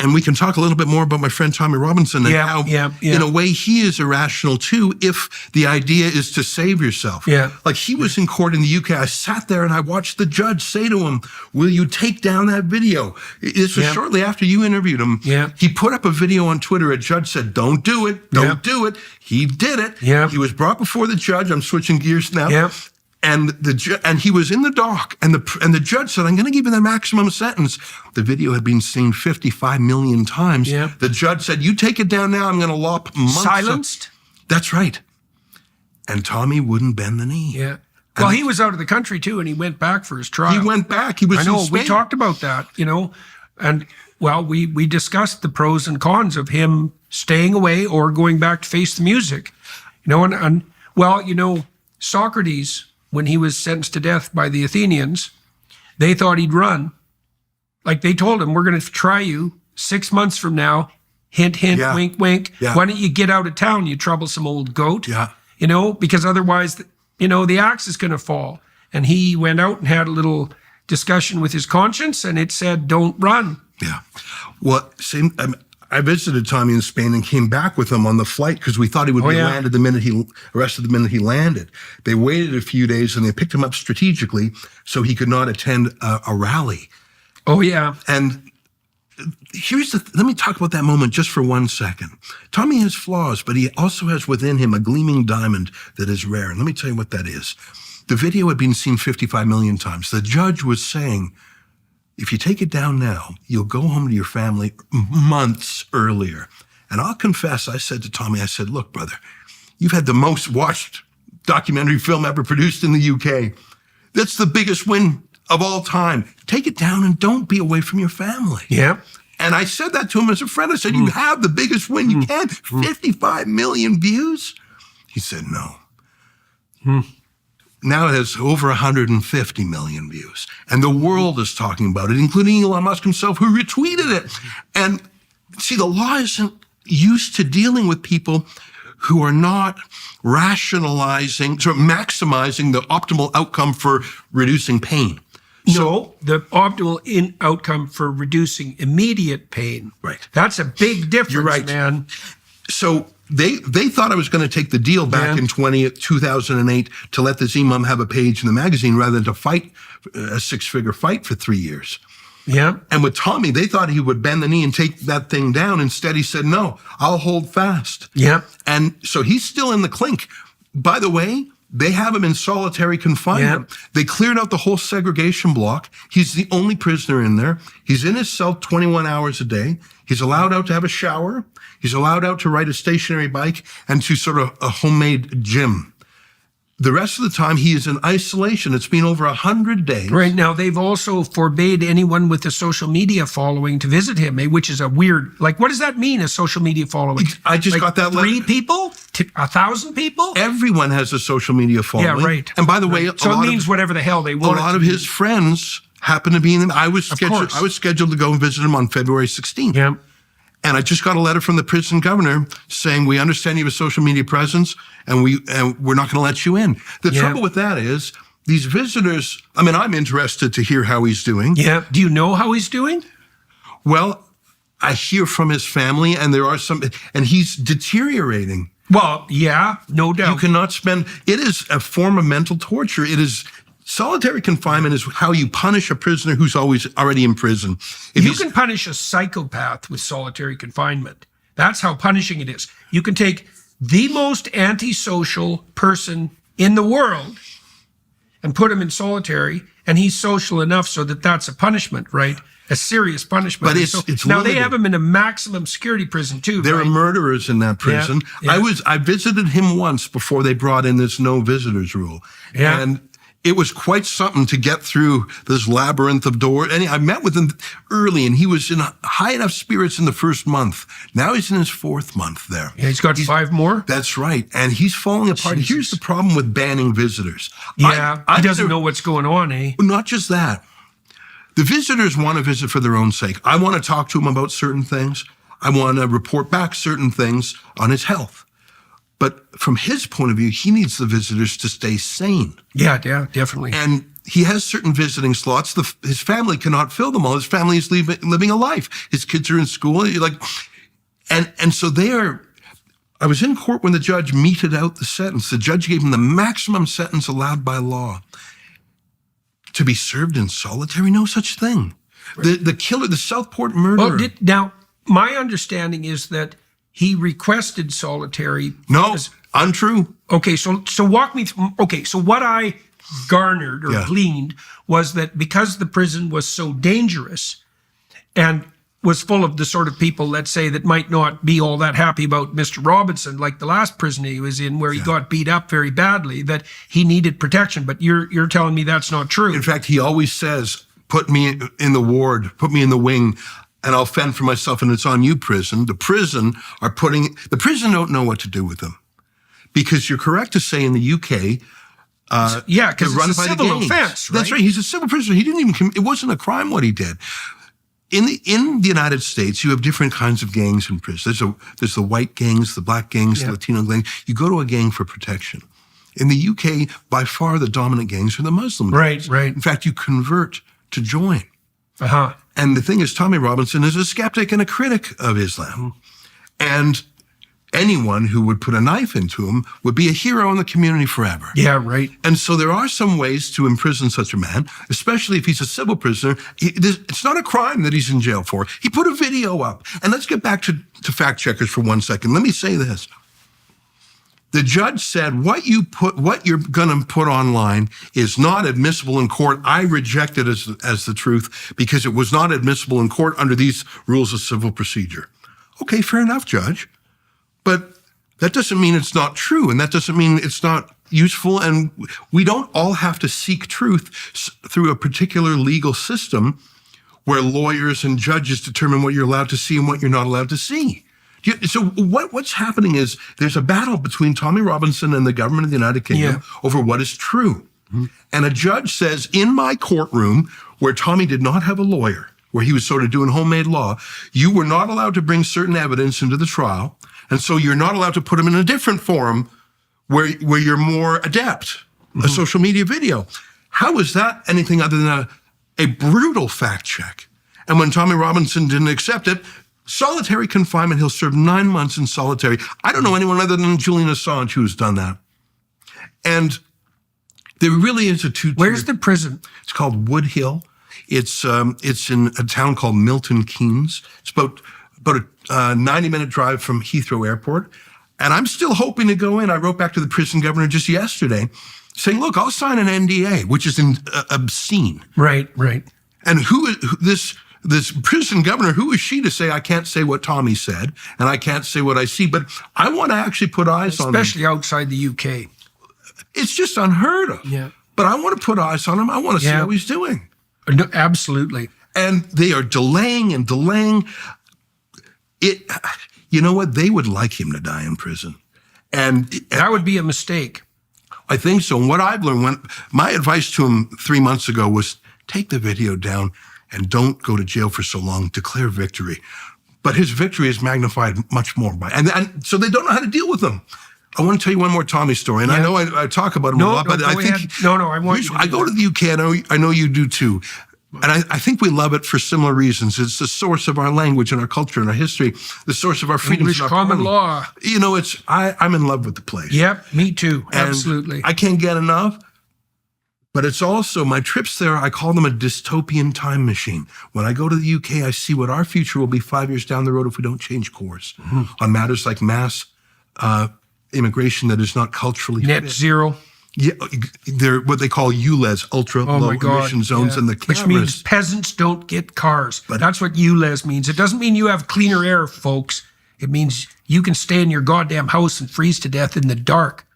And we can talk a little bit more about my friend Tommy Robinson and how, in a way, he is irrational too, if the idea is to save yourself. Yeah. Like he was in court in the UK. I sat there and I watched the judge say to him, will you take down that video? This was shortly after you interviewed him. Yeah. He put up a video on Twitter. A judge said, don't do it. Don't do it. He did it. Yeah. He was brought before the judge. I'm switching gears now. Yeah. And he was in the dock, and the judge said, I'm going to give you the maximum sentence. The video had been seen 55 million times. Yeah. The judge said, you take it down now, I'm going to lop months. Silenced? That's right. And Tommy wouldn't bend the knee. Yeah. Well, he was out of the country too, and he went back for his trial. He went back. He was I know, in Spain. we talked about that, and well, we discussed the pros and cons of him staying away or going back to face the music. Socrates, when he was sentenced to death by the Athenians, they thought he'd run. Like they told him, we're going to try you 6 months from now. Hint, hint, wink, wink. Yeah. Why don't you get out of town, you troublesome old goat? Yeah. Because otherwise, the axe is going to fall. And he went out and had a little discussion with his conscience, and it said, don't run. Yeah. Well, I visited Tommy in Spain and came back with him on the flight because we thought he would be arrested the minute he landed. They waited a few days and they picked him up strategically so he could not attend a rally. Oh, yeah. And let me talk about that moment just for 1 second. Tommy has flaws, but he also has within him a gleaming diamond that is rare. And let me tell you what that is. The video had been seen 55 million times. The judge was saying, if you take it down now, you'll go home to your family months earlier. And I'll confess, I said to Tommy, look, brother, you've had the most watched documentary film ever produced in the UK. That's the biggest win of all time. Take it down and don't be away from your family. Yeah. And I said that to him as a friend. I said, you have the biggest win you can. 55 million views? He said, no. Now it has over 150 million views. And the world is talking about it, including Elon Musk himself, who retweeted it. And see, the law isn't used to dealing with people who are not rationalizing, sort of maximizing the optimal outcome for reducing pain. No, the optimal outcome for reducing immediate pain. Right. That's a big difference, You're right, man. So they thought I was going to take the deal back in 2008 to let this imam have a page in the magazine rather than to fight a six-figure fight for 3 years. Yeah. And with Tommy, they thought he would bend the knee and take that thing down. Instead, he said, no, I'll hold fast. Yeah. And so he's still in the clink. By the way, they have him in solitary confinement. Yeah. They cleared out the whole segregation block. He's the only prisoner in there. He's in his cell 21 hours a day. He's allowed out to have a shower. He's allowed out to ride a stationary bike and to sort of a homemade gym. The rest of the time, he is in isolation. It's been over 100 days. Right now, they've also forbade anyone with a social media following to visit him, which is a weird, what does that mean, a social media following? I just got that letter. 3 people? 1,000 people? Everyone has a social media following. Yeah, right. And by the way, so it means whatever the hell they want. A lot of his friends happen to be in them. I was scheduled to go and visit him on February 16th. Yeah. And I just got a letter from the prison governor saying, we understand you have a social media presence and we're not going to let you in. The trouble with that is these visitors, I'm interested to hear how he's doing. Yeah. Do you know how he's doing? Well, I hear from his family and and he's deteriorating. Well, yeah, no doubt. You cannot it is a form of mental torture. Solitary confinement is how you punish a prisoner who's already in prison. You can punish a psychopath with solitary confinement. That's how punishing it is. You can take the most antisocial person in the world and put him in solitary, and he's social enough so that that's a punishment, right? A serious punishment. But it's now limited. They have him in a maximum security prison too. There are murderers in that prison. Yeah. I visited him once before they brought in this no visitors rule. Yeah. And it was quite something to get through this labyrinth of doors. And I met with him early, and he was in high enough spirits in the first month. Now he's in his 4th month there. Yeah, he's got 5 more? That's right. And he's falling apart. Jesus. Here's the problem with banning visitors. Yeah, he doesn't know what's going on, eh? Not just that. The visitors want to visit for their own sake. I want to talk to him about certain things. I want to report back certain things on his health. But from his point of view, he needs the visitors to stay sane. Yeah, definitely. And he has certain visiting slots. His family cannot fill them all. His family is living a life. His kids are in school. And so I was in court when the judge meted out the sentence. The judge gave him the maximum sentence allowed by law. To be served in solitary, no such thing. Right. The killer, the Southport murderer. Well, now, my understanding is that he requested solitary. No, untrue. Okay, so walk me through. Okay, so what I garnered or gleaned was that because the prison was so dangerous and was full of the sort of people, let's say, that might not be all that happy about Mr. Robinson, like the last prison he was in where he got beat up very badly, that he needed protection. But you're telling me that's not true. In fact, he always says, put me in the ward, put me in the wing, and I'll fend for myself, and it's on you, prison. The prison don't know what to do with him. Because you're correct to say in the UK, because it's a civil offense, right? That's right. He's a civil prisoner. He didn't even it wasn't a crime what he did. In the United States, you have different kinds of gangs in prison. There's the white gangs, the black gangs, the Latino gangs. You go to a gang for protection. In the UK, by far the dominant gangs are the Muslim gangs. Right. In fact, you convert to join. Uh-huh. And the thing is, Tommy Robinson is a skeptic and a critic of Islam. And anyone who would put a knife into him would be a hero in the community forever. Yeah, right. And so there are some ways to imprison such a man, especially if he's a civil prisoner. It's not a crime that he's in jail for. He put a video up. And let's get back to fact checkers for 1 second. Let me say this. The judge said, what you're going to put online is not admissible in court. I reject it as the truth because it was not admissible in court under these rules of civil procedure. Okay, fair enough, Judge. But that doesn't mean it's not true, and that doesn't mean it's not useful, and we don't all have to seek truth through a particular legal system where lawyers and judges determine what you're allowed to see and what you're not allowed to see. So what's happening is there's a battle between Tommy Robinson and the government of the United Kingdom over what is true. Mm-hmm. And a judge says, in my courtroom, where Tommy did not have a lawyer, where he was sort of doing homemade law, you were not allowed to bring certain evidence into the trial. And so you're not allowed to put them in a different forum where you're more adept, a social media video. How is that anything other than a brutal fact check? And when Tommy Robinson didn't accept it, solitary confinement, he'll serve 9 months in solitary. I don't know anyone other than Julian Assange who's done that. And there really is a two-tier. Where's the prison? It's called Wood Hill. It's in a town called Milton Keynes. It's about a 90-minute drive from Heathrow Airport. And I'm still hoping to go in. I wrote back to the prison governor just yesterday saying, look, I'll sign an NDA, which is obscene. Right. And this prison governor, who is she to say I can't say what Tommy said and I can't say what I see? But I want to actually put eyes on him. Especially outside the UK. It's just unheard of. Yeah. But I want to put eyes on him. I want to see how he's doing. No, absolutely. And they are delaying and delaying. You know what? They would like him to die in prison. And that would be a mistake. I think so. And what I've learned, my advice to him 3 months ago was take the video down and don't go to jail for so long. Declare victory. But his victory is magnified much more. And so they don't know how to deal with him. I want to tell you one more Tommy story. And I know I talk about him a lot, but I think... I go to the UK. I know you do too. And I think we love it for similar reasons. It's the source of our language and our culture and our history, the source of our freedoms. English common law. You know, I'm in love with the place. Yep, me too. And absolutely. I can't get enough. But it's also, my trips there, I call them a dystopian time machine. When I go to the UK, I see what our future will be 5 years down the road if we don't change course on matters like mass immigration that is not culturally net fit. Zero. Yeah, they're what they call ULEZ, ultra low emission zones, and the cameras. Which means peasants don't get cars. But that's what ULEZ means. It doesn't mean you have cleaner air, folks. It means you can stay in your goddamn house and freeze to death in the dark.